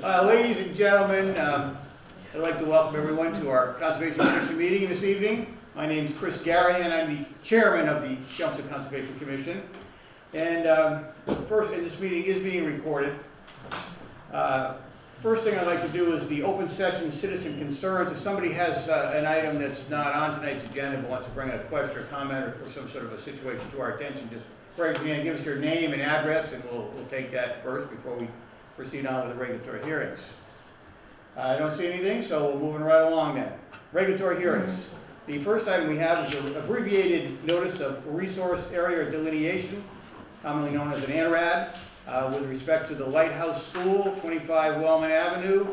Ladies and gentlemen, I'd like to welcome everyone to our Conservation Commission meeting this evening. My name is Chris Gary, and I'm the chairman of the Chelmsford Conservation Commission. And this meeting is being recorded. First thing I'd like to do is the open session citizen concerns. If somebody has an item that's not on tonight's agenda but wants to bring a question or comment or some sort of a situation to our attention, just raise your hand, give us your name and address, and we'll take that first before we proceed on with the regulatory hearings. I don't see anything, so we're moving right along then. Regulatory hearings. The first item we have is an abbreviated notice of resource area delineation, commonly known as an ANRAD, with respect to the Lighthouse School, 25 Wellman Avenue.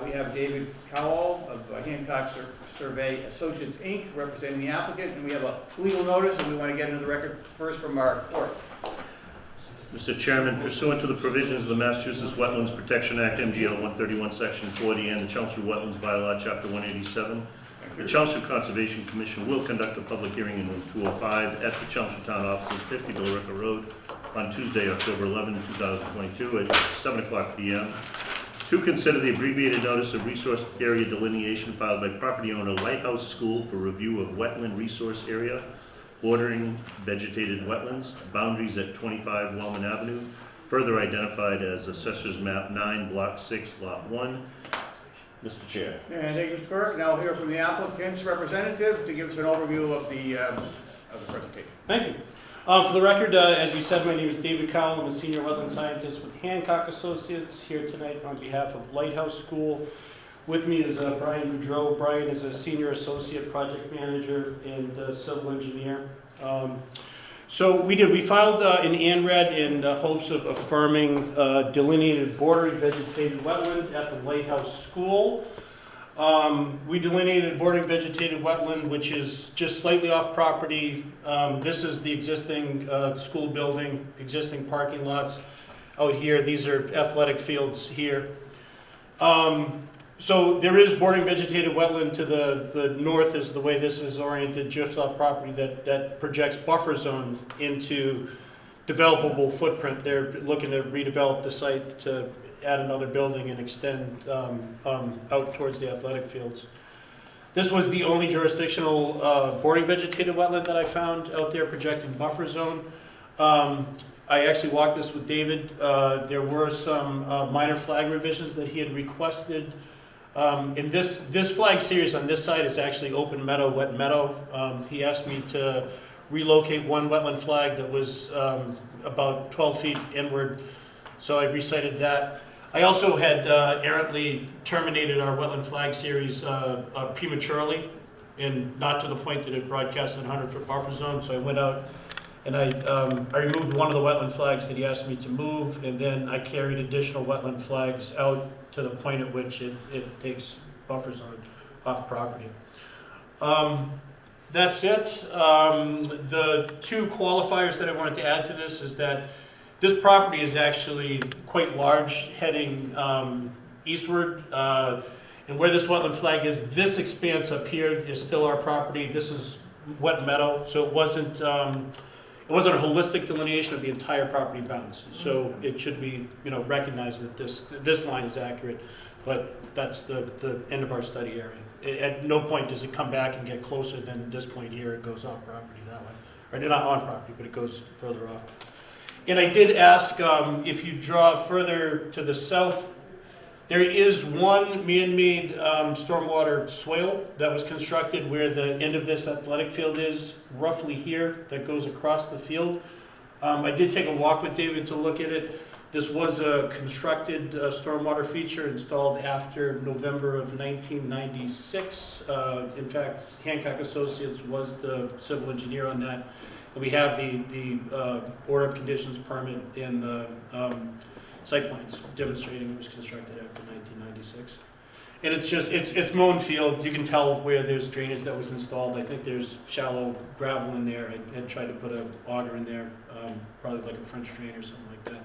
We have David Cowell of Hancock Survey Associates, Inc., representing the applicant, and we have a legal notice, and we want to get into the record first from our clerk. Mr. Chairman, pursuant to the provisions of the Massachusetts Wetlands Protection Act, MGL 131, Section 40, and the Chelmsford Wetlands Bylaw, Chapter 187, the Chelmsford Conservation Commission will conduct a public hearing in room 205 at the Chelmsford Town Offices, 50 Billerica Road, on Tuesday, October 11, 2022, at 7 o'clock p.m. to consider the abbreviated notice of resource area delineation filed by property owner Lighthouse School for review of wetland resource area bordering vegetated wetlands, boundaries at 25 Wellman Avenue, further identified as Assessor's Map 9, Block 6, Lot 1. Mr. Chair. And thank you, Mr. Clerk. Now we'll hear from the applicant's representative to give us an overview of the presentation. Thank you. For the record, as you said, my name is David Cowell. I'm a senior wetland scientist with Hancock Associates here tonight on behalf of Lighthouse School. With me is Brian Boudreau. Brian is a senior associate project manager and civil engineer. We filed an ANRAD in hopes of affirming delineated bordering vegetated wetland at the Lighthouse School. We delineated bordering vegetated wetland, which is just slightly off property. This is the existing school building, existing parking lots out here. These are athletic fields here. So there is bordering vegetated wetland to the north is the way this is oriented, just off property that projects buffer zone into developable footprint. They're looking to redevelop the site to add another building and extend out towards the athletic fields. This was the only jurisdictional bordering vegetated wetland that I found out there projecting buffer zone. I actually walked this with David. There were some minor flag revisions that he had requested. In this flag series on this side is actually open meadow, wet meadow. He asked me to relocate one wetland flag that was about 12 feet inward, so I recited that. I also had errantly terminated our wetland flag series prematurely, and not to the point that it broadcasted 100-foot buffer zone, so I went out and I removed one of the wetland flags that he asked me to move, and then I carried additional wetland flags out to the point at which it takes buffer zone off property. That's it. The two qualifiers that I wanted to add to this is that this property is actually quite large, heading eastward. And where this wetland flag is, this expanse up here is still our property. This is wet meadow, so it wasn't a holistic delineation of the entire property bounds. So it should be, recognized that this line is accurate, but that's the end of our study area. At no point does it come back and get closer than this point here. It goes off property that way, or not on property, but it goes further off. And I did ask if you draw further to the south, there is one man-made stormwater swale that was constructed where the end of this athletic field is, roughly here, that goes across the field. I did take a walk with David to look at it. This was a constructed stormwater feature installed after November of 1996. In fact, Hancock Associates was the civil engineer on that. And we have the order of conditions permit in the site plans demonstrating it was constructed after 1996. And it's mown field. You can tell where there's drainage that was installed. I think there's shallow gravel in there. I had tried to put an auger in there, probably like a French drain or something like that.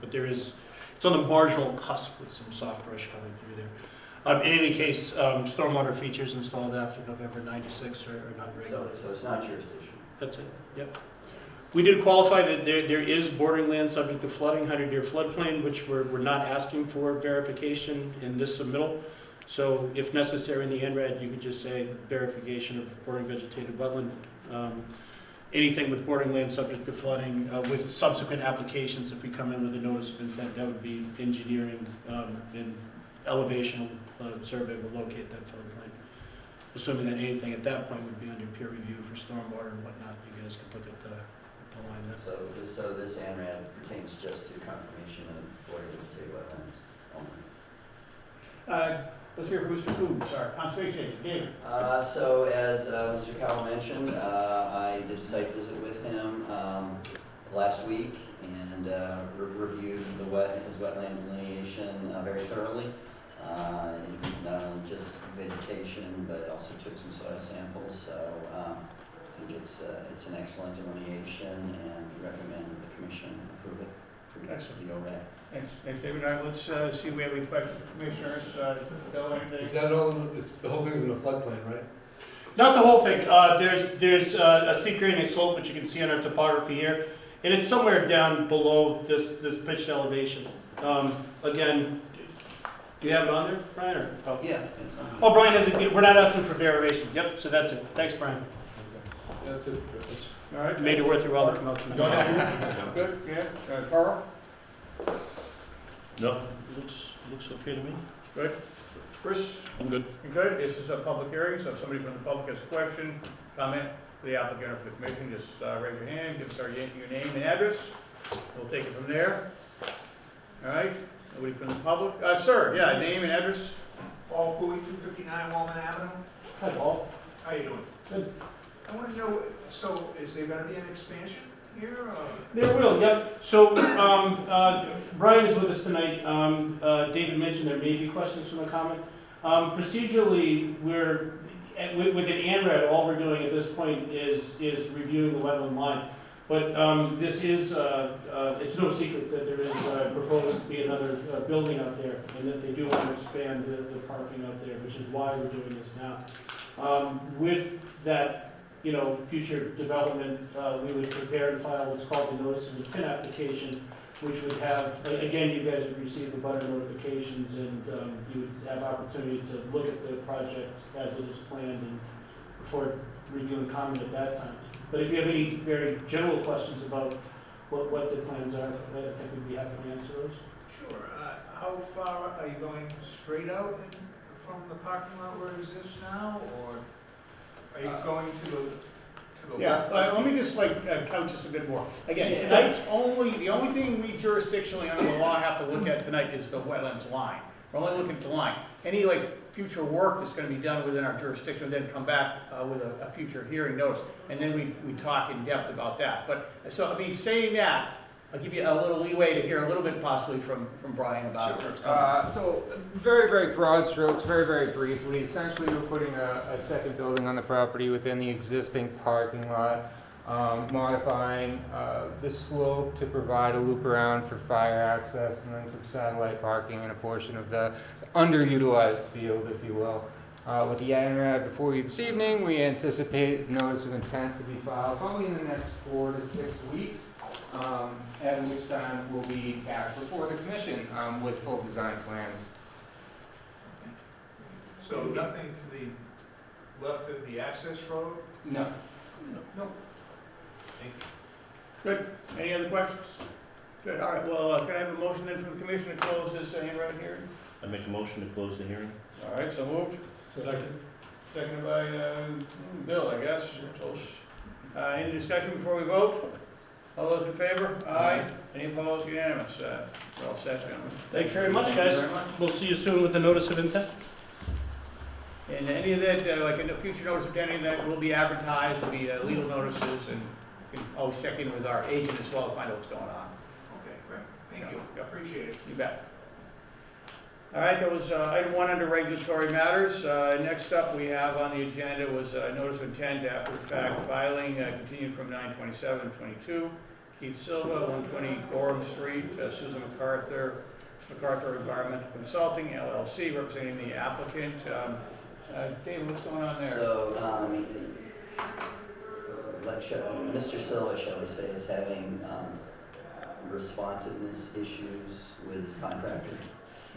But it's on the marginal cusp with some soft brush coming through there. In any case, stormwater features installed after November 96 are not regular. So it's not jurisdiction. That's it, yep. We did qualify that there is bordering land subject to flooding, 100-year floodplain, which we're not asking for verification in this submittal. So if necessary in the NRAD, you could just say verification of bordering vegetated wetland. Anything with bordering land subject to flooding, with subsequent applications, if we come in with a notice of intent, that would be engineering and elevation survey will locate that floodplain. Assuming that anything at that point would be under peer review for stormwater and whatnot, you guys could look at the line there. So this ANRAD pertains just to confirmation of border vegetated wetlands only. Let's hear from Mr. Coombs, our conservation agent. David? So as Mr. Cowell mentioned, I did a site visit with him last week and reviewed his wetland delineation very thoroughly. Not only just vegetation, but also took some soil samples. So I think it's an excellent delineation, and recommend the commission approve it. Excellent. The ORAD. Thanks, David. All right, let's see if we have any questions for commissioners. Bill, anything? Is that all, the whole thing's in the floodplain, right? Not the whole thing. There's a steep gradient slope, which you can see on our topography here, and it's somewhere down below this pitched elevation. Again, do you have it on there, Brian? Or, oh. Yeah. It's on. Oh, Brian has it. We're not asking for variation. Yep. So that's it. Thanks, Brian. That's it. That's All right. Made it worth your while to come out tonight. Good, yeah. Carl? No, looks okay to me. Good. Chris? I'm good. You good? This is a public hearing, so if somebody from the public has a question, comment for the applicant or for the commission, just raise your hand, give us your name and address. We'll take it from there. All right? Nobody from the public? Sir, yeah, name and address? Paul Fooey, 259 Walnut Avenue. Hi, Paul. How you doing? Good. I want to know, so is there going to be an expansion here? Or? There will, yep. So, Brian is with us tonight. David mentioned there may be questions from the comment. Procedurally, we're, with an ANRAD, all we're doing at this point is reviewing the wetland line. But this is, it's no secret that there is proposed to be another building out there, and that they do want to expand the parking out there, which is why we're doing this now. With that, future development, we would prepare and file what's called the notice of intent application, which would have, again, you guys would receive the butter notifications, and you would have opportunity to look at the project as it is planned and before reviewing comment at that time. But if you have any very general questions about what the plans are, I think we'd be happy to answer those. Sure. How far are you going straight out from the parking lot where it exists now, or are you going to the Yeah, left? let me just couch this a bit more. Again, tonight's the only thing we jurisdictionally under the law have to look at tonight is the wetlands line. We're only looking at the line. Any future work that's going to be done within our jurisdiction will then come back with a future hearing notice, and then we talk in depth about that. But so saying that, I'll give you a little leeway to hear a little bit possibly from Brian about what's coming. So very, very broad strokes, very, very briefly. Essentially, we're putting a second building on the property within the existing parking lot, modifying the slope to provide a loop around for fire access, and then some satellite parking in a portion of the underutilized field, if you will. With the ANRAD before you this evening, we anticipate notice of intent to be filed probably in the next 4 to 6 weeks. At which time we'll be back before the commission with full design plans. So nothing to the left of the access road? No. No. Good. Any other questions? Good. All right. Well, can I have a motion then from the commission to close this ANRAD hearing? I make a motion to close the hearing. All right. So moved. second. Seconded by Bill, I guess. Any discussion before we vote? All those in favor? Aye. Any opposed? Unanimous. We're all set, gentlemen. Thanks very much, guys. Thank you very much. We'll see you soon with the notice of intent. And any of that, in the future notice of any of that will be advertised, will be legal notices, and you can always check in with our agent as well to find out what's going on. Okay, great. Thank you. Yeah. Appreciate it. You bet. All right, that was item 1 under regulatory matters. Next up, we have on the agenda was notice of intent after the fact filing, continued from 9/27/22. Keith Silva, 120 Gorham Street, Susan MacArthur Environmental Consulting, LLC, representing the applicant. Dave, what's going on there? So Mr. Silva, shall we say, is having responsiveness issues with his contractor.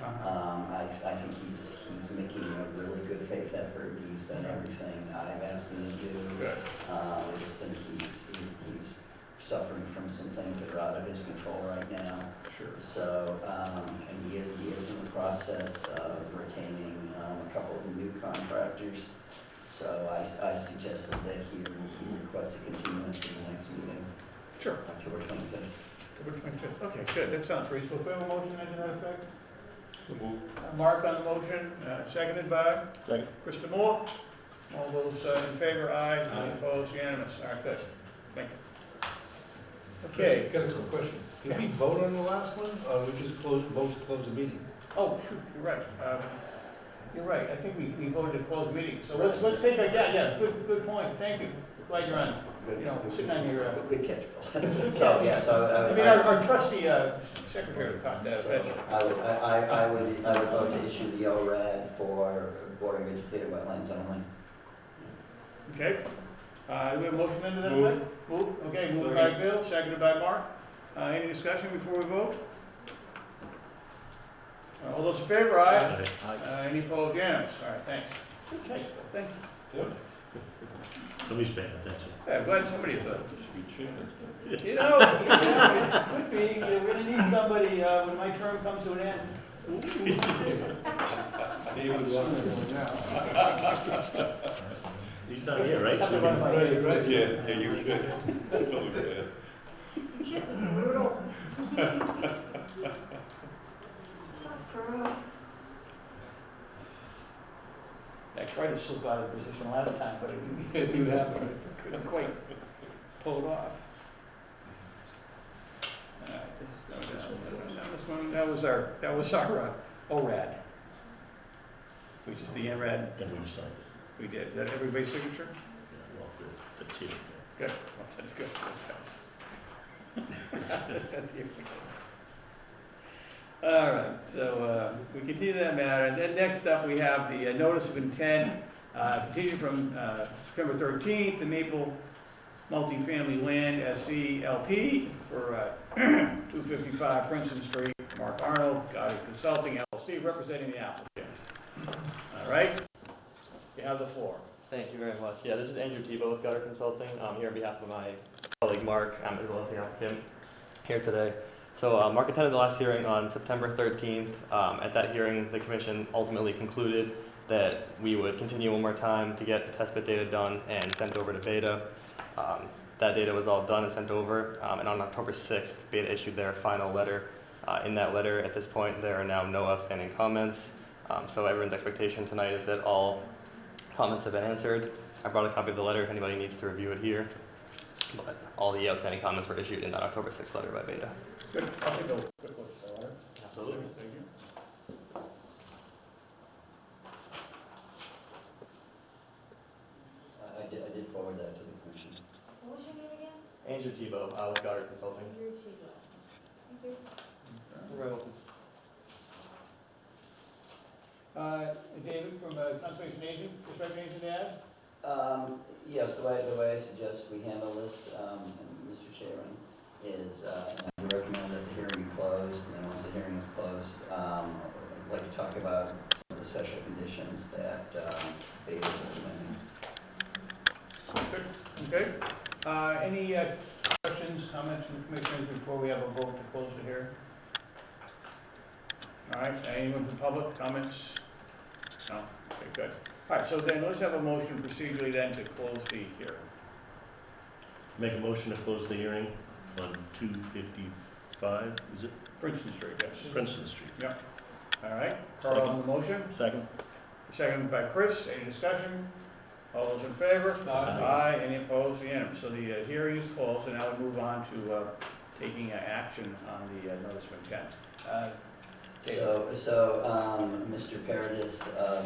I think he's making a really good faith effort. He's done everything I've asked him to do. Good. I just think he's suffering from some things that are out of his control right now. Sure. So, and he is in the process of retaining a couple of new contractors. So I suggested that he requests a continuance to the next meeting, Sure. October 25th. October 25th. Okay, good. That sounds reasonable. Do we have a motion to that effect? So move. Mark on the motion, seconded by Second. Krista Moore. All those in favor, aye. Aye. Any opposed, unanimous. All right, good. Thank you. Okay. Got a quick question. Did we vote on the last one, or we just vote to close the meeting? Oh, shoot, you're right. You're right. I think we voted to close the meeting. So let's take a, good point. Thank you. Glad you're on. Good- You know, sitting on your, Good catch, Bill. So, yeah, so. I mean, our trusty secretary caught that. So I would vote to issue the ORAD for bordering vegetated wetlands only. Okay. Do we have a motion then to that Move. effect? Move. Okay, moved by Bill, seconded by Mark. Any discussion before we vote? All those in favor, aye. Any opposed, unanimous. All right, thanks. Good catch, Bill. Thank you. Somebody's paying attention. Yeah, I'm glad somebody's, you know, it could be, we're gonna need somebody, when my term comes to an end. David Watson. He's not here, right? Have to run my head. Right, yeah, you should. Totally bad. Kids are brutal. Tough girl. I tried to slip out of the position last time, but it didn't happen. Couldn't quite pull it off. All right, this one, that was our ORAD. Which is the NRAD. And we signed it. We did. Is that everybody's signature? Yeah, well, that's here. Good. Well, that's good. That's here. All right, so we continue that matter. And then next up, we have the notice of intent, continued from September 13th, the Maple Multifamily Land SCLP for 255 Princeton Street. Mark Arnold, Goddard Consulting LLC, representing the applicant. All right, you have the floor. Thank you very much. Yeah, this is Andrew Tebow with Gutter Consulting. I'm here on behalf of my colleague Mark, as well as the applicant here today. So Mark attended the last hearing on September 13th. At that hearing, the commission ultimately concluded that we would continue one more time to get the test bit data done and sent over to Beta. That data was all done and sent over, and on October 6th, Beta issued their final letter. In that letter, at this point, there are now no outstanding comments. So everyone's expectation tonight is that all comments have been answered. I brought a copy of the letter if anybody needs to review it here. But all the outstanding comments were issued in that October 6th letter by Beta. Good. I'll take a quick look at the letter. Absolutely. Thank you. I did forward that to the commission. What was your name again? Andrew Tebow with Gutter Consulting. Andrew Tebow. Thank you. You're very welcome. David from Conservation Agent, just have anything to add? Yes, the way I suggest we handle this, Mr. Chairman, is I would recommend that the hearing be closed, and then once the hearing is closed, I'd like to talk about some of the special conditions that Beta is implementing. Good. Okay. Any questions, comments from commissioners before we have a vote to close the hearing? All right, anyone from public, comments? No? Okay, good. All right, so then let's have a motion procedurally then to close the hearing. Make a motion to close the hearing on 255, is it? Princeton Street, yes. Princeton Street. All right, Carl on the motion, Second. seconded by Chris. Any discussion? All those in favor? Aye. Any opposed? Unanimous. So the hearing is closed, and now we move on to taking action on the notice of intent. David. So Mr. Paradis of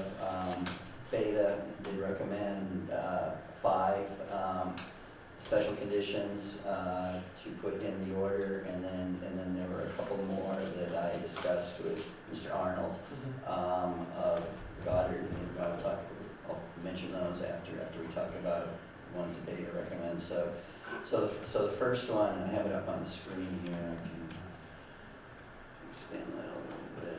Beta did recommend 5 special conditions to put in the order, and then there were a couple more that I discussed with Mr. Arnold of Goddard, and I'll mention those after we talk about ones that Beta recommends. So first one, I have it up on the screen here, I can expand that a little bit.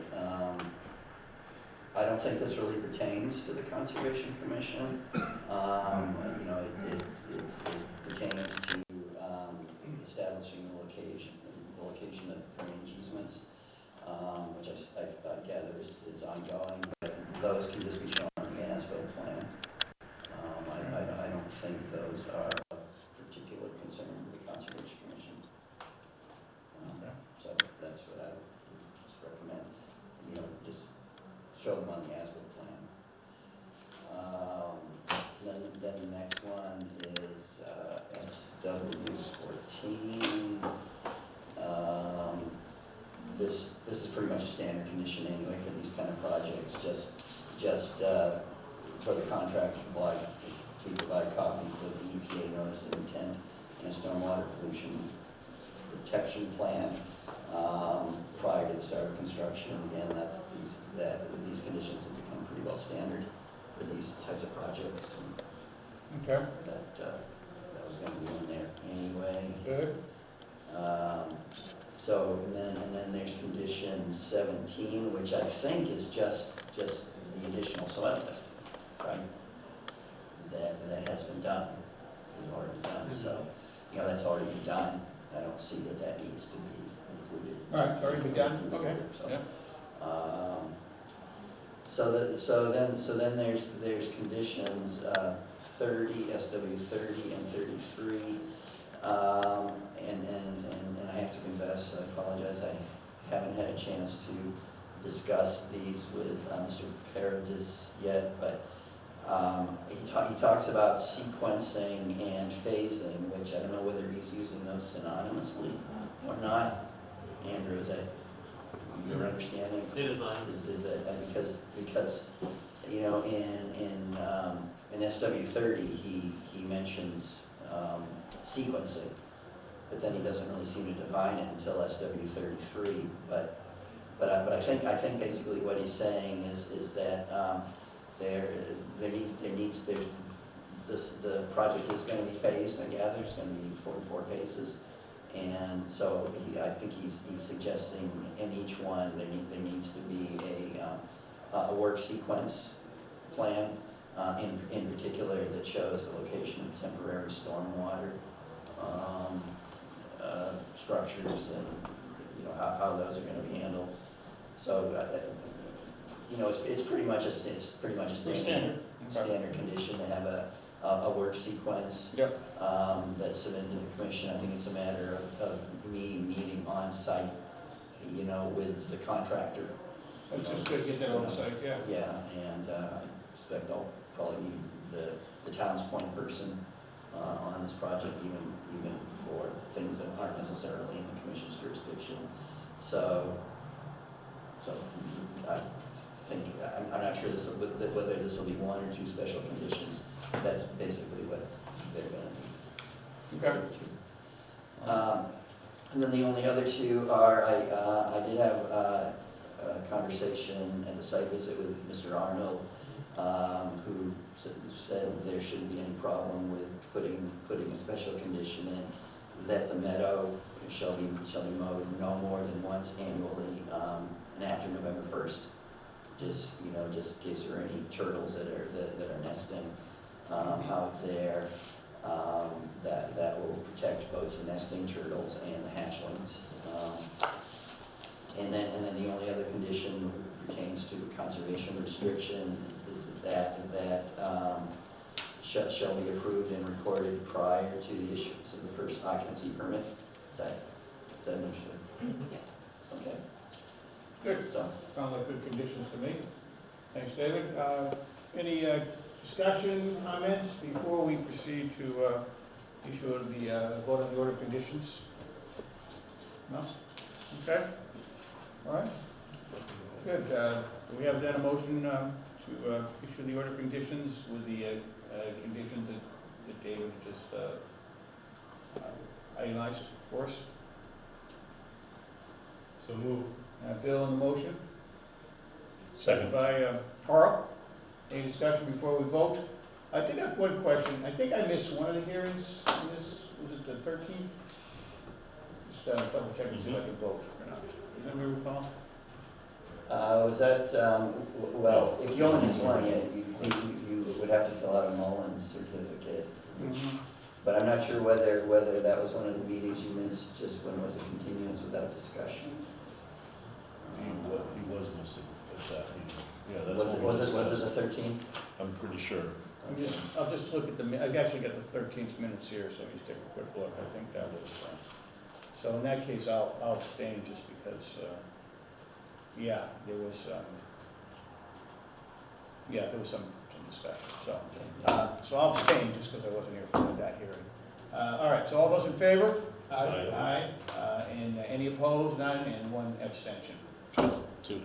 I don't think this really pertains to the Conservation Commission. You know, it pertains to establishing the location of drainage easements, which I gather is ongoing, but those can just be shown on the as-built plan. I don't think those are of particular concern to the Conservation Commission. So that's what I would just recommend, you know, just show them on the as-built plan. Then the next one is SW14. This is pretty much a standard condition anyway for these kind of projects, just for the contract to provide copies of the EPA notice of intent and a stormwater pollution protection plan prior to the start of construction. Again, these conditions have become pretty well standard for these types of projects. Okay. That was going to be in there anyway. Good. And then there's condition 17, which I think is just the additional soil testing, right? That has been done, is already done. So, you know, that's already been done. I don't see that needs to be included. All right, it's already been done. Okay. So, Yeah. so then there's conditions 30, SW30 and 33. And I have to confess, I apologize, I haven't had a chance to discuss these with Mr. Paradis yet, but he talks about sequencing and phasing, which I don't know whether he's using those synonymously or not. Andrew, is that your understanding? It is mine. Is that because you know in SW30 he mentions sequencing, but then he doesn't really seem to define it until SW33. But I think basically what he's saying is that the project is going to be phased. I gather it's going to be 44 phases, and so I think he's suggesting in each one there needs to be a work sequence plan, in particular that shows the location of temporary stormwater structures and you know how those are going to be handled. So you know it's pretty much a standard condition to have a work sequence. Yep. That's submitted to the commission. I think it's a matter of me meeting on site, you know, with the contractor. That's just good to get that on the site, yeah. Yeah, and I suspect I'll probably be the town's point person on this project, even for things that aren't necessarily in the commission's jurisdiction. So I think, I'm not sure whether this will be one or two special conditions. That's basically what they're going to be. Okay. And then the only other two are, I did have a conversation at the site visit with Mr. Arnold, who said there shouldn't be any problem with putting a special condition in that the meadow shall be mowed no more than once annually, and after November 1st. Just in case there are any turtles that are nesting out there, that will protect both the nesting turtles and the hatchlings. And then the only other condition pertains to conservation restriction is that shall be approved and recorded prior to the issuance of the first occupancy permit. Is that understood? Yeah. Okay. Good. So, Sound like good conditions to me. Thanks, David. Any discussion, comments before we proceed to issue the vote on the order of conditions? No? Okay. All right. Good. Do we have then a motion to issue the order of conditions with the conditions that David just itemized for us? So move. Bill on the motion? Second. By Carl. Any discussion before we vote? I did have one question. I think I missed one of the hearings in this. Was it the 13th? just double check and see if I can vote or not. Does anybody recall? Was that, well, if you only miss one, yeah, you would have to fill out a Mullins certificate. But I'm not sure whether that was one of the meetings you missed, just when it was a continuance without discussion. He was missing at that meeting. Yeah, that's Was what we it discussed. the 13th? I'm pretty sure. I'll just look at I've actually got the 13th minutes here, so let me just take a quick look. I think that was, so in that case, I'll abstain just because, yeah, there was some discussion, so I'll abstain just because I wasn't here for that hearing. All right, so all those in favor? Aye. And any opposed? None, and one abstention. Two.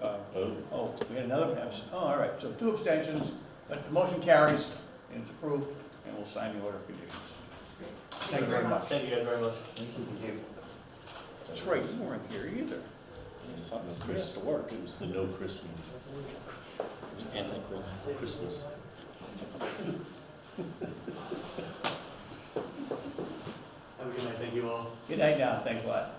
Oh, we had another abstention. Oh, all right, so 2 abstentions, but the motion carries, and it's approved, and we'll sign the order of conditions. Thank you very much. Thank you guys very much. Thank you. That's right, you weren't here either. Chris to work. It was the no Chris meeting. It was anti-Chris. Christmas. Have a good night. Thank you all. Good night now, thanks a lot.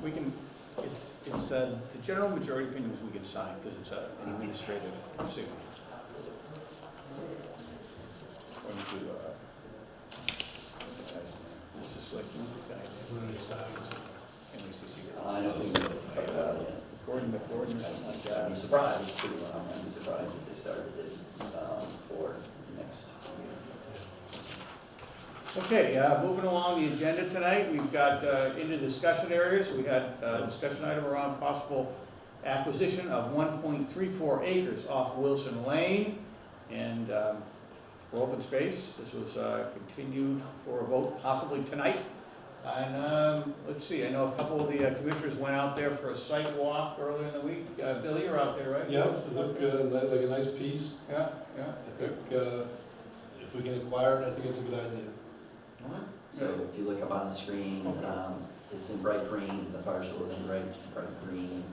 We can, it's the general majority opinion is we can sign, because it's an administrative signature. According to, this is like, I don't think we talked about it yet. Gordon or something like I'd that. be surprised too, I'd be surprised if they started it for next year. Okay, moving along the agenda tonight, we've got into discussion areas. We had a discussion item around possible acquisition of 1.34 acres off Wilson Lane and for open space. This was continued for a vote possibly tonight. And let's see, I know a couple of the commissioners went out there for a site walk earlier in the week. Bill, you're out there, right? Yeah, it looked like a nice piece. Yeah. I think if we can acquire it, I think it's a good idea. So if you look up on the screen, it's in bright green, the parcel is in bright green.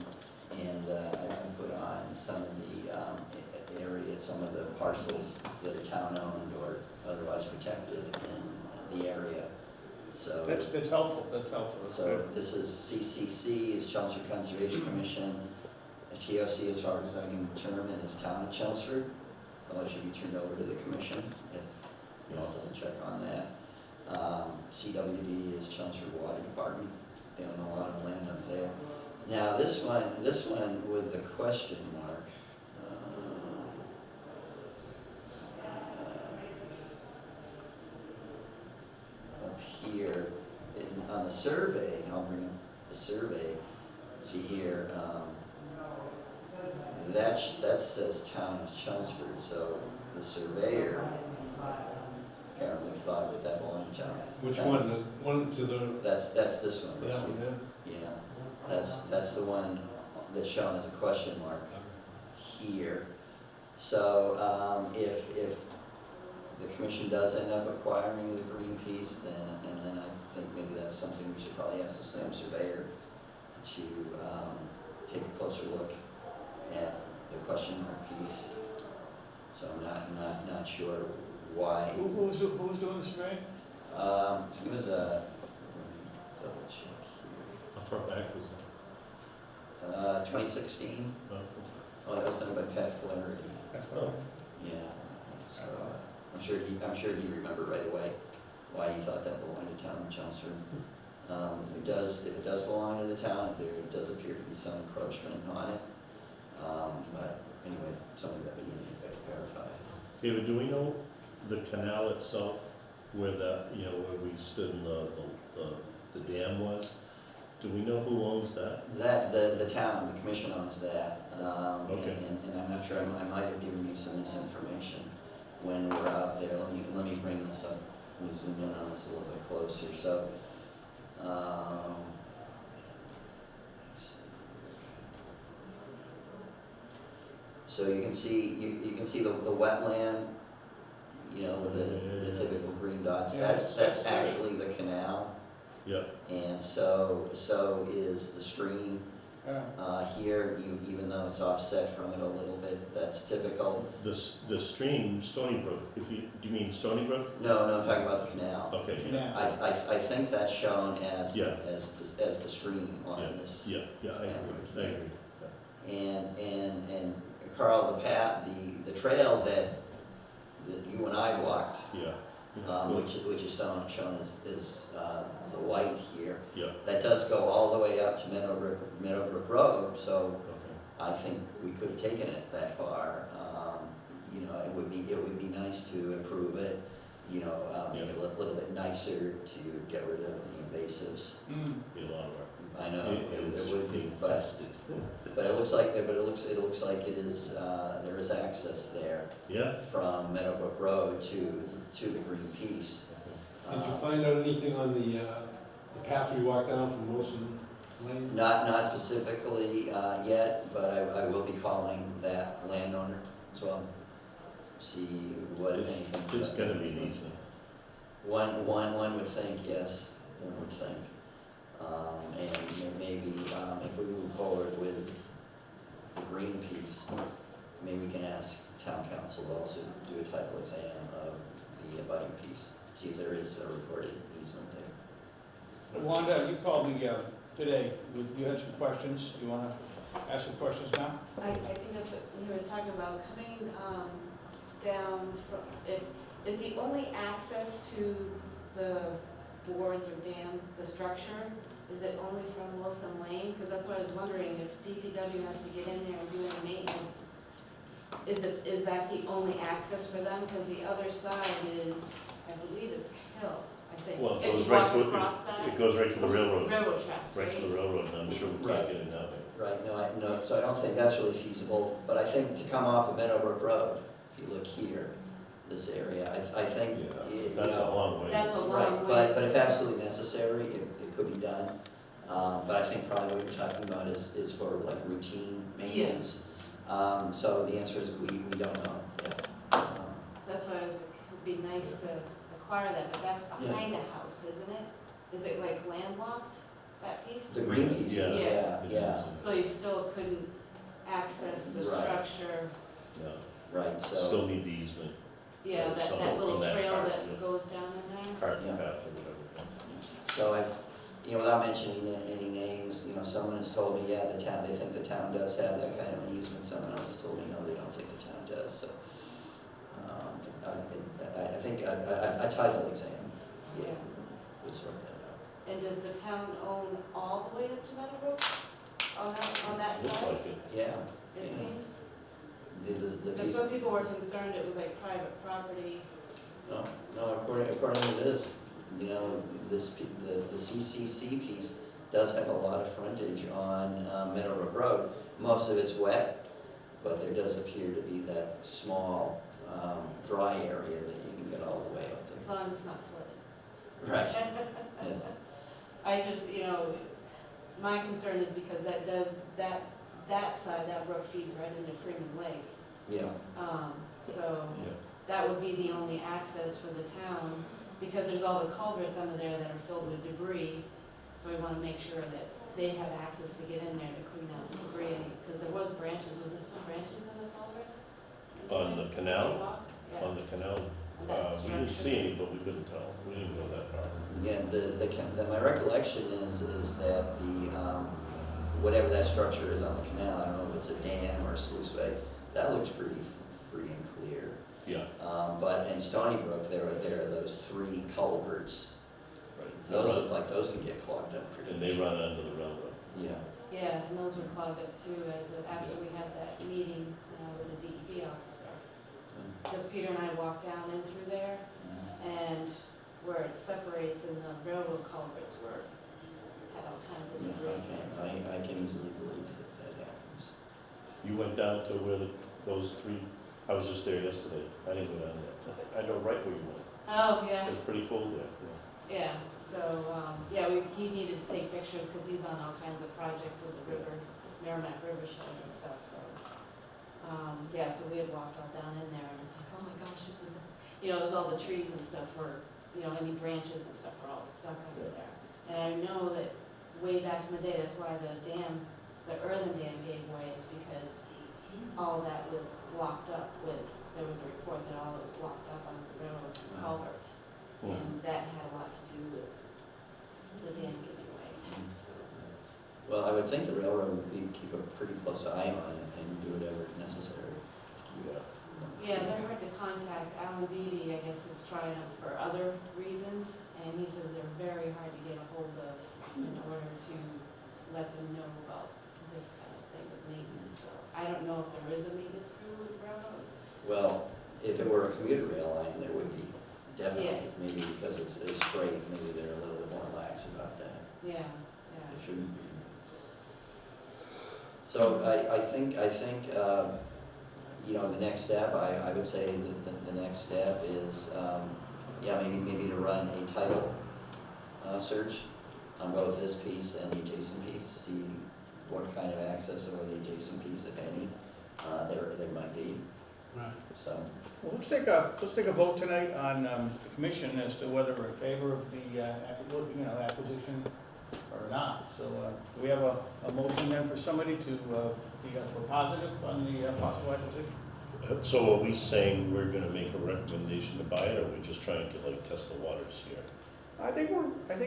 And I put on some of the areas, some of the parcels that are town-owned or otherwise protected in the area. So That's helpful, that's So this is CCC, is Chelmsford Conservation Commission. TOC, as far as I can determine, is Town of Chelmsford. Well, it should be turned over to the commission if you all double check on that. CWD is Chelmsford Water Department. They own a lot of land up there. Now this one with the question mark. Up here, on the survey, I'll bring up the survey, see here, that says Town of Chelmsford, so the surveyor apparently thought that belonged to town. Which one? The one to the, That's this one. that one there? Yeah, that's the one that's shown as a question mark here. So, if the commission does end up acquiring the green piece, then I think maybe that's something we should probably ask the same surveyor to take a closer look at the question mark piece. So I'm not sure why. Who was doing the survey? It was a, double check How far back was here. 2016. that? Oh, that was done by Pat Flaherty. Oh. Yeah. So I'm sure he remembered right away why he thought that belonged to Town of Chelmsford. If it does belong to the town, there does appear to be some encroachment on it. But anyway, something that we need to verify. David, do we know the canal itself, where where we stood and the dam was? Do we know who owns that? That, the town, the commission owns that. Okay. And I'm not sure, I might have given you some misinformation when we were out there. Let me bring this up, let me zoom in on this a little bit closer. So, so you can see, you can see the wetland, with the typical green dots. Yeah, That's actually the canal. Yep. And so is the stream. Here, even though it's offset from it a little bit, that's typical. The stream, Stony Brook, do you mean Stony Brook? No, I'm talking about the canal. Okay, Yeah. I think that's shown as, Yeah. as the stream on Yeah. this. Yeah, I agree. And Carl, the trail that you and I walked, Yeah. which is shown as the white here, Yeah, that does go all the way up to Meadowbrook Road, so okay. I think we could have taken it that far. You know, it would be nice to improve it, you know, make it a little bit nicer to get rid of the invasives. Be a lot of work. I know, It's it would be, infested. but it looks like it is, there is access there Yeah? from Meadowbrook Road to the green piece. Did you find out anything on the path we walked down from Wilson Lane? Not specifically yet, but I will be calling that landowner as well. See what, if anything. There's gotta be an easement. One would think, yes, one would think. And maybe if we move forward with the green piece, maybe we can ask town council to also do a title exam of the abutting piece, see if there is a recorded easement there. Wanda, you called me today, you had some questions, you wanna ask some questions now? I think that's what he was talking about, coming down from, is the only access to the boards or dam, the structure, is it only from Wilson Lane? Because that's what I was wondering, if DPW has to get in there and do any maintenance, is that the only access for them? Because the other side is, I believe it's a hill, I think. Well, it If goes you right walk to, across that, it goes right to the railroad. railroad tracks, Right to the railroad, and I'm sure we can't get it down there. Right, no, so I don't think that's really feasible, but I think to come off of Meadowbrook Road, if you look here, this area, I think, you That's a know, long way. That's a long right, way. but if absolutely necessary, it could be done. But I think probably what you're talking about is for like routine maintenance. So the answer is we don't know yet. That's why I was, it would be nice to acquire that, but that's behind a house, isn't it? Is it like landlocked, that piece? The green pieces, Yeah. yeah, So you still couldn't access the Right. structure, No, right, so, still need the easement, yeah, Or that something little from that trail part, that yeah. goes down in there? cart Yeah. path or whatever. so you know, without mentioning any names, you know, someone has told me, yeah, the town, they think the town does have that kind of an easement, someone else has told me, no, they don't think the town does, so. I think a title exam Yeah. would sort that out. And does the town own all the way up to Meadowbrook? On that Looks side, like it. Yeah, it seems? the Because piece, some people were concerned it was like private property. no, according to this, you know, the CCC piece does have a lot of frontage on Meadowbrook Road. Most of it's wet, but there does appear to be that small, dry area that you can get all the way up As there. long as it's not flooded. Right, yeah, I just, you know, my concern is because that does, that side, that brook feeds right into Freeman Lake. yeah, So Yeah. that would be the only access for the town, because there's all the culverts under there that are filled with debris. So we wanna make sure that they have access to get in there to clean out the debris, because there was branches, was there still branches in the culverts? On the canal, Yeah. on the canal, That we didn't structure. see any, but we couldn't tell, we didn't go that far. yeah, my recollection is that whatever that structure is on the canal, I don't know if it's a dam or a sluice way, that looks pretty free and clear. Yeah, But in Stony Brook, there are those 3 culverts. right. Those look like those can get clogged up pretty And they easily. run under the railroad. Yeah, Yeah, and those were clogged up too, after we had that meeting with the DEP officer. Because Peter and I walked down in through there, and where it separates in the railroad culverts had all kinds of debris. I can easily believe that happens. You went down to where those 3, I was just there yesterday, I didn't go down there. I know right where you went, Oh, yeah. it was pretty cool there. Yeah, so, he needed to take pictures because he's on all kinds of projects with the river, Merrimack River show and stuff, so. So we had walked all down in there and it's like, oh my gosh, this is, you know, there's all the trees and stuff were, you know, any branches and stuff were all stuck under there. And I know that way back in the day, that's why the dam the Earthen Dam gave way is because all that was blocked up with, there was a report that all that was blocked up on the railroad culverts. And that had a lot to do with the dam giving way too, so. Well, I would think the railroad would keep a pretty close eye on it and do whatever is necessary to keep it up. Yeah, they're hard to contact. Alan Beatty, I guess, is trying them for other reasons, and he says they're very hard to get a hold of in order to let them know about this kind of thing with maintenance, so I don't know if there is a maintenance crew with railroad. Well, if it were a commuter rail line, there would be, definitely, Yeah. maybe because it's freight, maybe they're a little bit more lax about that. Yeah, It shouldn't be. So I think, you know, the next step, I would say that the next step is, yeah, maybe to run a title search on both this piece and the adjacent piece, see what kind of access over the adjacent piece, if any, there might be, Right. so. Well, let's take a vote tonight on the commission as to whether we're in favor of the, acquisition or not. So, do we have a motion then for somebody to, be for positive on the possible acquisition? So are we saying we're gonna make a recommendation to buy it, or are we just trying to like test the waters here? I think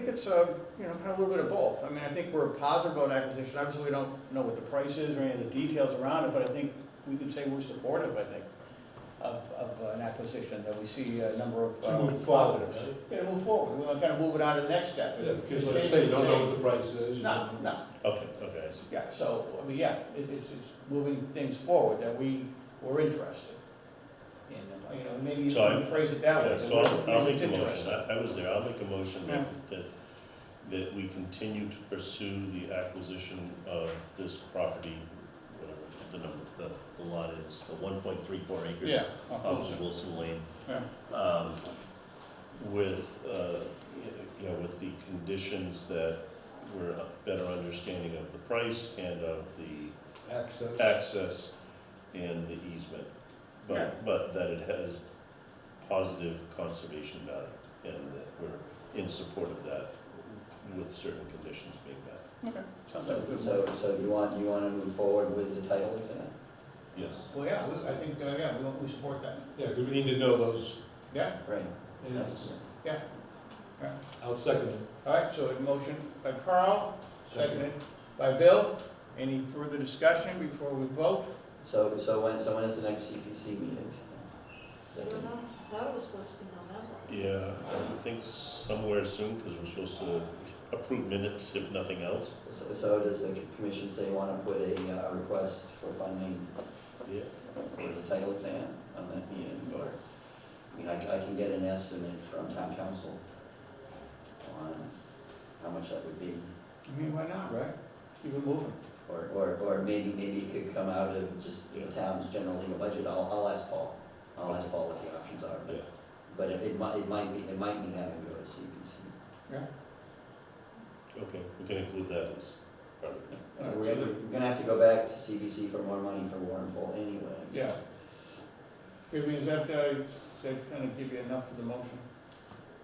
it's, kind of a little bit of both. I mean, I think we're positive about acquisition. Obviously, we don't know what the price is or any of the details around it, but I think we could say we're supportive, I think, of an acquisition, that we see a number of To move forward, positives. right? Yeah, to move forward. We want to kind of move it on to the next step. Yeah, because like I say, you don't know what the price is. No, no. Okay, I see. Yeah, so, I mean, yeah, it's moving things forward that we were interested in, maybe you So can phrase it that way. Yeah, that so I'll make it's a motion, interesting. I was there, I'll make a motion Yeah. that we continue to pursue the acquisition of this property, whatever the number, the lot is, the 1.34 acres. Yeah. Off Wilson Lane. Yeah. With, with the conditions that we're a better understanding of the price and of the Access. access and the easement. Yeah. But that it has positive conservation value, and that we're in support of that with certain conditions being met. Okay. Sounds like a good one. So you want to move forward with the title exam? Yes. Well, yeah, I think, we support that. Yeah, because we need to know those. Yeah, Right. answers. yeah. I'll second it. All right, so a motion by Carl, seconded by Bill. Any further discussion before we vote? So when is the next CPC meeting? Is that- That was supposed to be November. Yeah, I think somewhere soon, because we're supposed to approve minutes if nothing else. So does the commission say want to put a request for funding Yeah. for the title exam on that meeting? Or, I mean, I can get an estimate from town council on how much that would be. I mean, why not, right? Keep it moving. Or maybe it could come out of just the town's general legal budget. I'll ask Paul. I'll ask Paul what the options are. Yeah. But it might mean having to go to CPC. Yeah. Okay, we can include that as part of it. All right, We're gonna have to go back to CPC for more money for Warren Poll anyway. so- Yeah. I mean, does that kind of give you enough for the motion?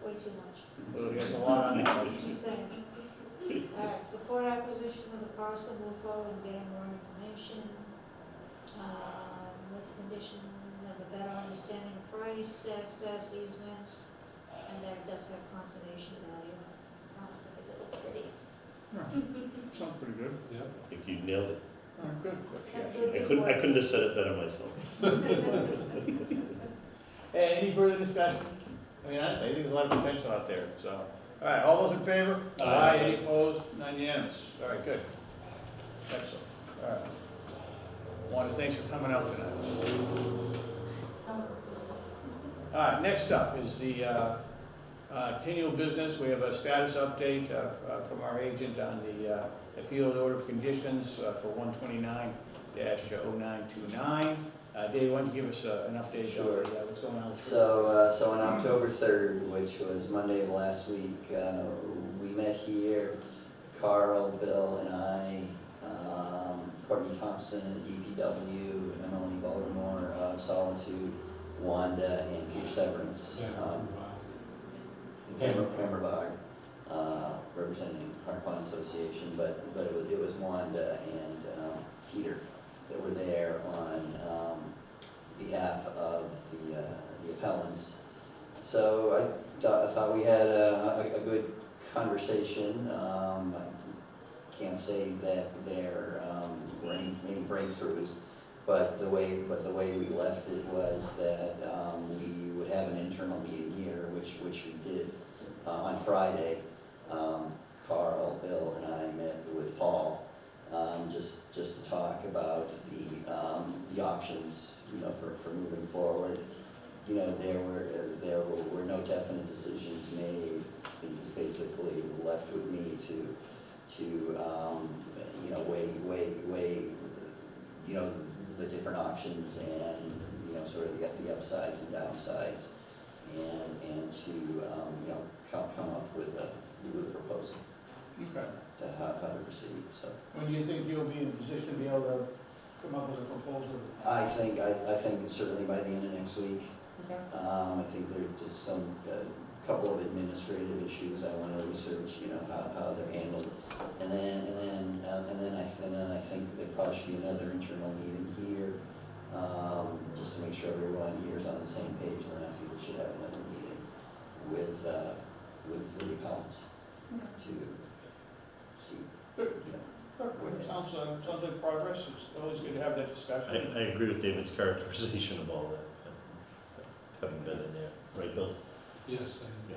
Way too much. Well, there's a lot on that. Just saying. Support acquisition of the parcel, move forward and getting more information, with the condition of a better understanding of price, access, easements, and that does have conservation value. Not to make it look pretty. Sounds pretty good. Yeah. I think you nailed it. All right, good. Have good I couldn't have said it better myself. Any further discussion? I mean, honestly, I think there's a lot of potential out there, so. All right, all those in favor? Aye. Any opposed? None unanimous. All right, good. Excellent. All right. Wanda, thanks for coming out tonight. All right, next up is the continual business. We have a status update from our agent on the appeal order of conditions for 129-0929. Dave, why don't you give us an update Sure. on what's going on? So on October 3rd, which was Monday of last week, we met here, Carl, Bill, and I, Courtney Thompson, DPW, Emily Baltimore, Solitude, Wanda, and Peter Severance. Hammerbog, representing Hart Pond Association, but it was Wanda and Peter, that were there on behalf of the appellants. So I thought we had a good conversation. I can't say that there were any breakthroughs, but the way we left it was that we would have an internal meeting here, which we did on Friday. Carl, Bill, and I met with Paul, just to talk about the options, for moving forward. There were no definite decisions made. It was basically left with me to weigh the different options and, sort of the upsides and downsides, and to, come up with a proposal Okay. to how to proceed, so. When do you think you'll be in a position to be able to come up with a proposal? I think certainly by the end of next week. Okay. I think there's just some, couple of administrative issues I want to research, how they're handled. And then I think there probably should be another internal meeting here, just to make sure everyone here is on the same page. And then I think we should have another meeting with the accountants to see, Sounds like progress. It's always good to have that discussion. I agree with David's characterization of all that, having been in there, right, Bill? Yes, Yeah.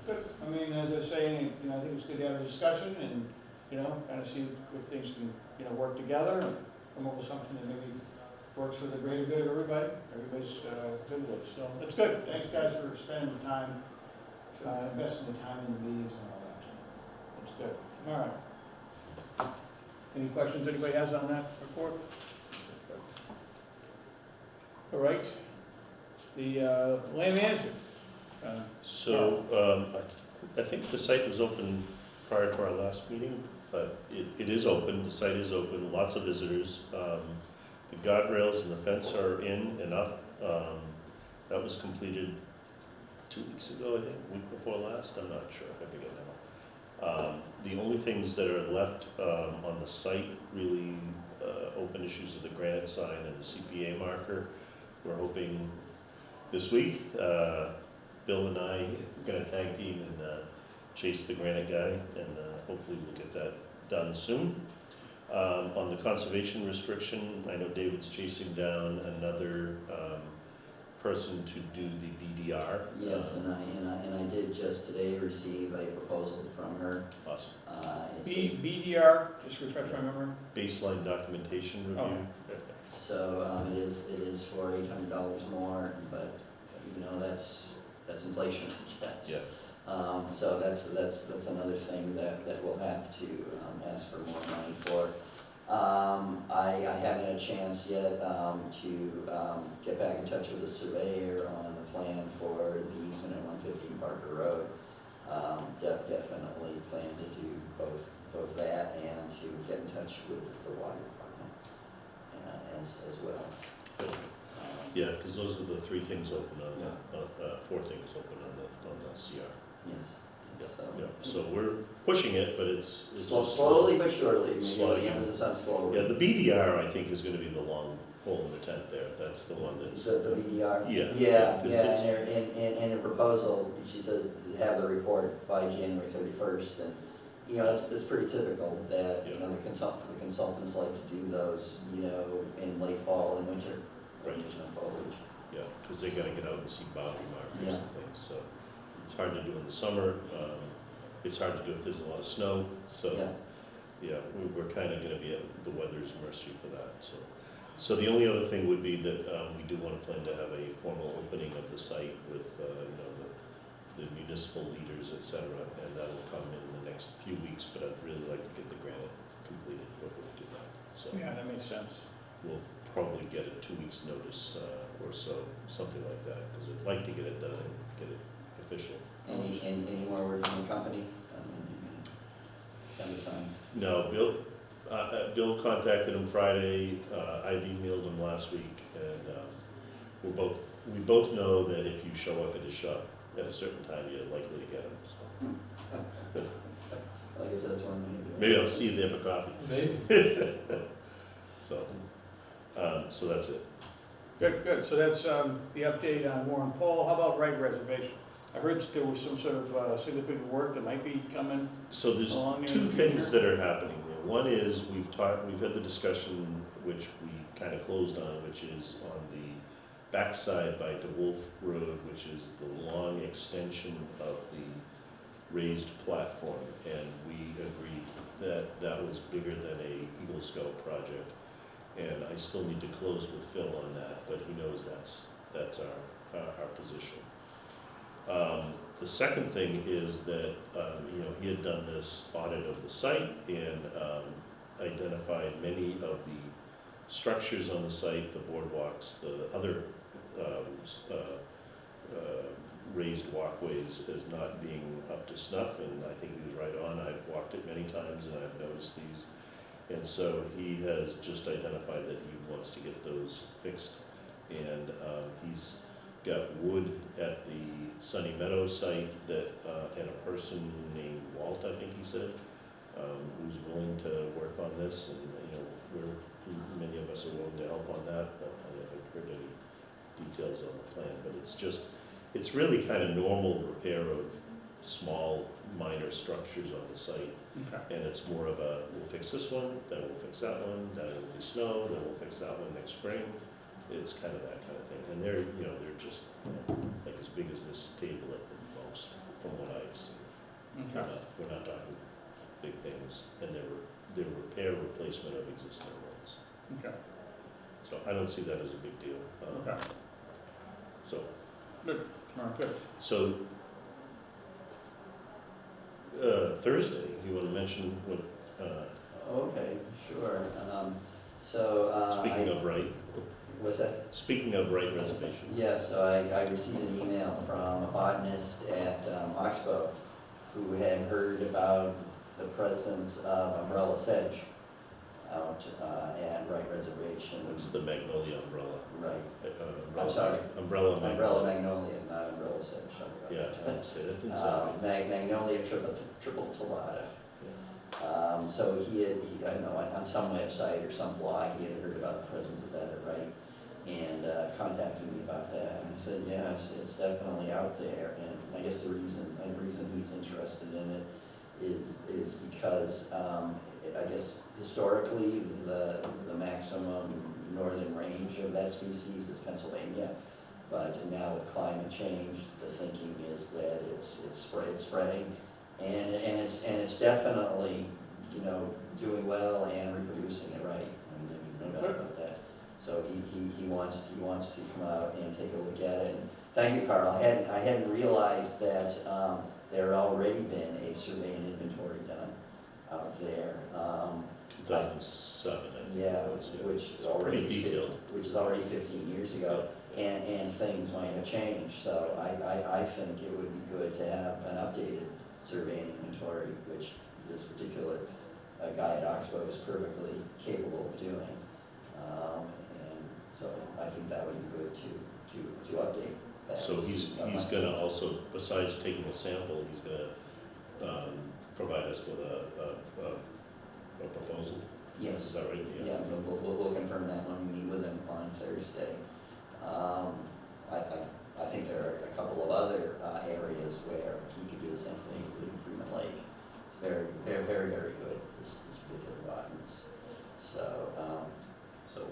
Good. I mean, as I say, I think it's good to have a discussion and, kind of see if things can, work together and come up with something that maybe works for the greater good of everybody. Everybody's good with it. So that's good. Thanks, guys, for spending the time, investing the time in the meetings and all that. That's good. All right. Any questions anybody has on that report? All right. The land manager. So, I think the site was open prior to our last meeting, but it is open, the site is open, lots of visitors. The guardrails and the fence are in and up. That was completed 2 weeks ago, I think, week before last, I'm not sure, I forget now. The only things that are left on the site, really open issues of the granite sign and the CPA marker. We're hoping this week, Bill and I are gonna tag team and chase the granite guy, and hopefully we'll get that done soon. On the conservation restriction, I know David's chasing down another person to do the BDR. yes, and I did just today receive a proposal from her. Awesome. It's BDR, just refresh my memory. Baseline documentation review. So, it is for $800 more, but, that's inflation, I guess. Yeah. So that's another thing that we'll have to, ask for more money for. I haven't had a chance yet, to, get back in touch with the surveyor on the plan for the easement at 115 Parker Road. Definitely plan to do both that and to get in touch with the water department, as well. Yeah, because those are the 3 things open on the, 4 things open on the CR. Yes. So, Yeah, so we're pushing it, but it's just slowly but surely, maybe Slowly. the emphasis on slowly. Yeah, the BDR, I think, is gonna be the long pole in the tent there. That's the one that's, The BDR? Yeah. Yeah, Because yeah, it's- and in her proposal, she says have the report by January 31st, and, it's pretty typical that, Yeah. the consultants like to do those, in late fall and winter, when Right. there's no foliage. yeah, because they gotta get out and see boundary markers Yeah. and things, so. It's hard to do in the summer, it's hard to do if there's a lot of snow, so, Yeah, we're kind of gonna be at the weather's mercy for that, so. So the only other thing would be that, we do want to plan to have a formal opening of the site with, the municipal leaders, et cetera, and that will come in the next few weeks, but I'd really like to get the granite completed before we do that, so. Yeah, that makes sense. We'll probably get a 2 weeks' notice, or so, something like that, because I'd like to get it done and get it official. any more word from the company? Kind of sign. No, Bill contacted him Friday, I've emailed him last week, and we both know that if you show up at his shop at a certain time, you're likely to get him, so. I guess that's one maybe. Maybe I'll see you there for coffee. maybe. So, so that's it. Good, good. So that's the update on Warren Paul. How about Wright Reservation? I heard that there was some sort of significant work that might be coming. So there's Along in two the things future? that are happening there. One is, we've had the discussion, which we kind of closed on, which is on the backside by DeWolf Road, which is the long extension of the raised platform. And we agreed that that was bigger than a Eagle Scout project. And I still need to close with Phil on that, but he knows that's our position. The second thing is that, he had done this audit of the site and identified many of the structures on the site, the boardwalks, the other raised walkways as not being up to snuff, and I think he was right on. I've walked it many times and I've noticed these. And so he has just identified that he wants to get those fixed. And he's got wood at the Sunny Meadow site that, and a person named Walt, I think he said, who's willing to work on this. And, many of us are willing to help on that, but I haven't heard any details on the plan. But it's really kind of normal repair of small, minor structures on the site. Okay. And it's more of a, we'll fix this one, then we'll fix that one, then it'll be snow, then we'll fix that one next spring. It's kind of that kind of thing. And they're just like as big as this table at the most, from what I've seen. Okay. We're not talking big things, and they're repair, replacement of existing ones. Okay. So I don't see that as a big deal. Okay. So, Good. All right, good. so, Thursday, you want to mention what, Okay, sure. speaking of right, What's that? speaking of right reservation. Yeah, so I received an email from a botanist at Oxbow who had heard about the presence of umbrella sedge out at Wright Reservation. It's the magnolia umbrella. Right, Umbrella, I'm sorry. Umbrella umbrella magnolia. magnolia, not umbrella sedge, sorry about Yeah, that. I didn't say that, didn't sound right. Magnolia triple tolata. So he I don't know, on some website or some blog, he had heard about the presence of that at Wright and contacted me about that. And I said, yeah, it's definitely out there. And I guess the reason he's interested in it is because I guess historically the maximum northern range of that species is Pennsylvania. But now with climate change, the thinking is that it's spreading, and it's definitely, doing well and reproducing it right. I mean, there's no doubt about that. So he wants to come out and take a look at it. And thank you, Carl. I hadn't realized that there had already been a survey and inventory done out there. 2007, I think Yeah, it was. which is already Pretty detailed. which is already 15 years ago. And things might have changed, so I think it would be good to have an updated survey and inventory, which this particular guy at Oxbow is perfectly capable of doing. And so I think that would be good to update that. So he's gonna also, besides taking a sample, he's gonna provide us with a proposal? Yes. Is that right? Yeah, we'll confirm that when we meet with him on Thursday. I think there are a couple of other areas where he could do the same thing, including Freeman Lake. It's very, very, very, very good, this particular botanist. So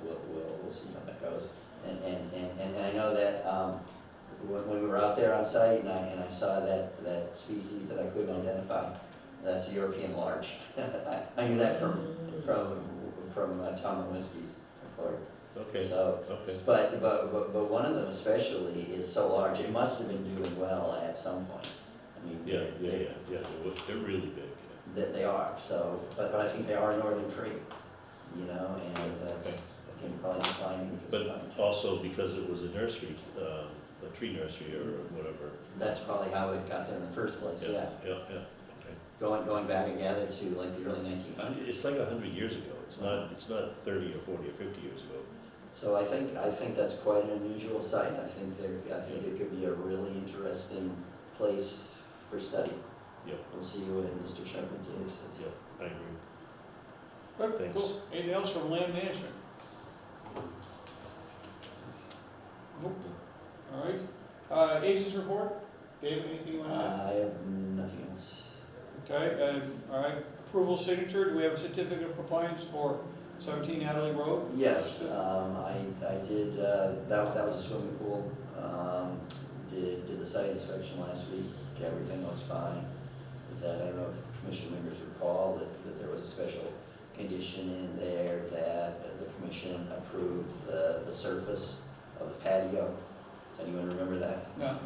we'll see how that goes. And I know that when we were out there on site and I saw that species that I couldn't identify, that's a European larch. I knew that from Tom Nowinski's report. Okay, So, okay. but one of them especially is so large, it must have been doing well at some point. I mean, Yeah, they're really big. they are, so, but I think they are a northern tree, and that's, I think probably declining because of climate But change. also because it was a nursery, a tree nursery or whatever. That's probably how it got there in the first place, yeah. Yeah, okay. Going back, I gather, to like the early 1900s. It's like 100 years ago. It's not 30 or 40 or 50 years ago. So I think that's quite an unusual site. I think it could be a really interesting place for study. Yep. We'll see what Mr. Shepherd says. Yep, I agree. Good, Thanks. cool. Anything else from land management? Nope. All right. Agents report? Dave, anything you want to add? I have nothing else. Okay, all right. Approval signature, do we have a certificate of compliance for 17 Hadley Road? Yes, I did, that was a swimming pool. Did the site inspection last week, everything looks fine. That, I don't know if commission members recall that there was a special condition in there that the commission approved the surface of the patio. Anyone remember that? No.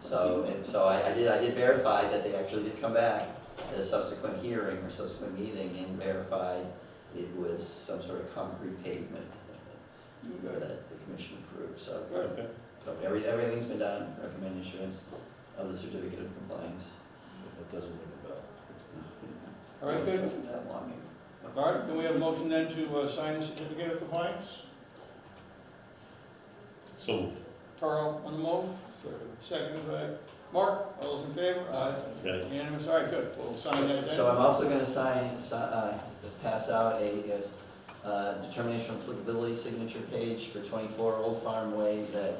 So I did verify that they actually did come back at a subsequent hearing or subsequent meeting and verified it was some sort of concrete pavement that the commission approved, so. Good. So everything's been done, recommend issuance of the certificate of compliance. That doesn't ring a bell. All right, good. It wasn't that long ago. All right, can we have a motion then to sign the certificate of compliance? So moved. Carl on the move, seconded by Mark, all those in favor? Aye. Okay. Unanimous, all right, good, we'll sign that then. So I'm also gonna pass out a determination of applicability signature page for 24 Old Farm Way that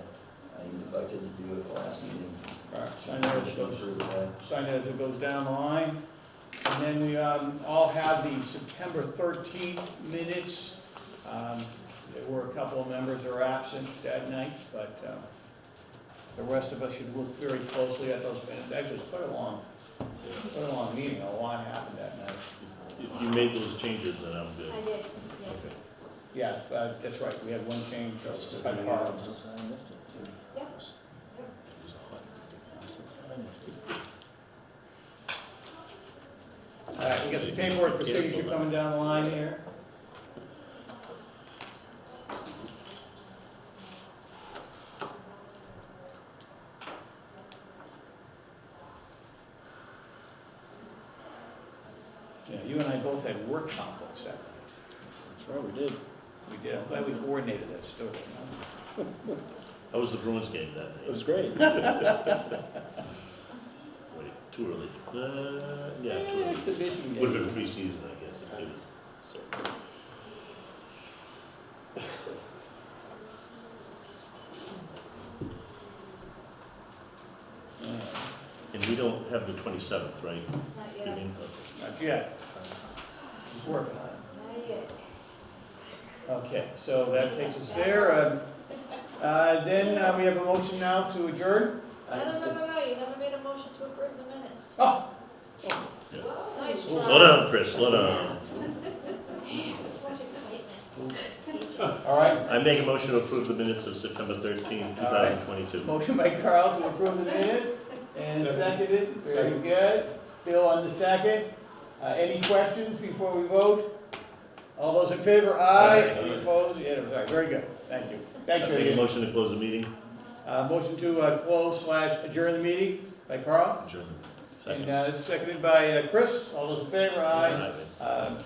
I neglected to do at the last meeting. All right, sign that as it goes, Approve that. sign that as it goes down the line. And then we all have the September 13th minutes. There were a couple of members that were absent that night, but the rest of us should look very closely at those minutes. Actually, it's quite a long meeting, a lot happened that night. If you made those changes, then I'm good. I did, yeah. Yeah, that's right, we had one change, so by Carl. Yep. All right, we got the paperwork for signature coming down the line here. Yeah, you and I both had work conflicts that night. That's right, we did. We did, I'm glad we coordinated that story. How was the Bruins game that night? It was great. Wait, too early. Yeah, too early. Exhibition Would have been preseason, I guess, if it was, so. And we don't have the 27th, right? Not yet, Meeting? Not yet, he's working on it. not yet. Okay, so that takes us there. Then we have a motion now to adjourn. No, you never made a motion to approve the minutes. Oh, Nice Slow try. down, Chris, slow down. Such excitement. Contagious. all right. I make a motion to approve the minutes of September 13th, 2022. Motion by Carl to approve the minutes, and seconded, very good. Bill on the second. Any questions before we vote? All those in favor, aye. Any opposed? Yeah, all right, very good, thank you. Thanks, I make a Randy. motion to close the meeting. Motion to close/adjourn the meeting by Carl, Adjourn. and seconded by Chris. All those in favor, aye. Aye.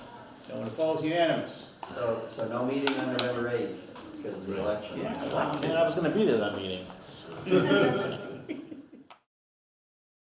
No one opposed, unanimous. So no meeting on November 8th because of the election. Yeah. Wow, man, I was gonna be there that meeting.